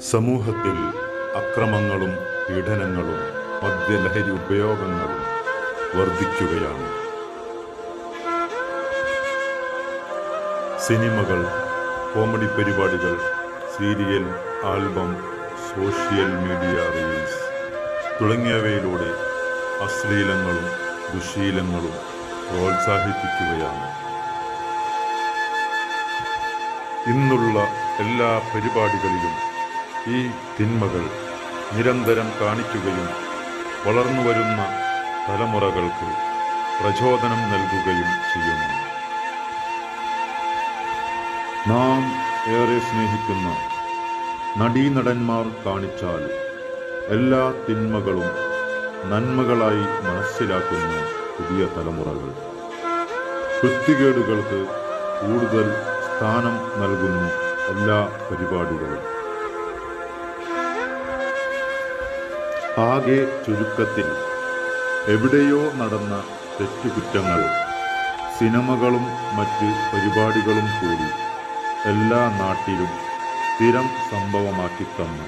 സമൂഹത്തിൽ അക്രമങ്ങളും പീഡനങ്ങളും മദ്യലഹരി ഉപയോഗങ്ങളും വർദ്ധിക്കുകയാണ്. സിനിമകൾ, കോമഡി പരിപാടികൾ, serial, album, social media reels തുടങ്ങിയവയിലൂടെ അശ്ലീലങ്ങളും ദുശ്ശീലങ്ങളും പ്രോത്സാഹിപ്പിക്കുകയാണ്. ഇന്നുള്ള എല്ലാ പരിപാടികളിലും ഈ തിന്മകൾ നിരന്തരം കാണിക്കുകയും വളർന്നുവരുന്ന തലമുറകൾക്ക് പ്രചോദനം നൽകുകയും ചെയ്യുന്നു. നാം ഏറെ സ്നേഹിക്കുന്ന നടീനടന്മാർ കാണിച്ചാൽ എല്ലാ തിന്മകളും നന്മകളായി മനസ്സിലാക്കുന്നു പുതിയ തലമുറകൾ. വൃത്തികേടുകൾക്ക് കൂടുതൽ സ്ഥാനം നൽകുന്നു എല്ലാ പരിപാടികളും. ആകെ ചുരുക്കത്തിൽ എവിടെയോ നടന്ന തെറ്റുകുറ്റങ്ങൾ സിനിമകളും മറ്റ് പരിപാടികളും കൂടി എല്ലാ നാട്ടിലും സ്ഥിരം സംഭവമാക്കി തന്നു.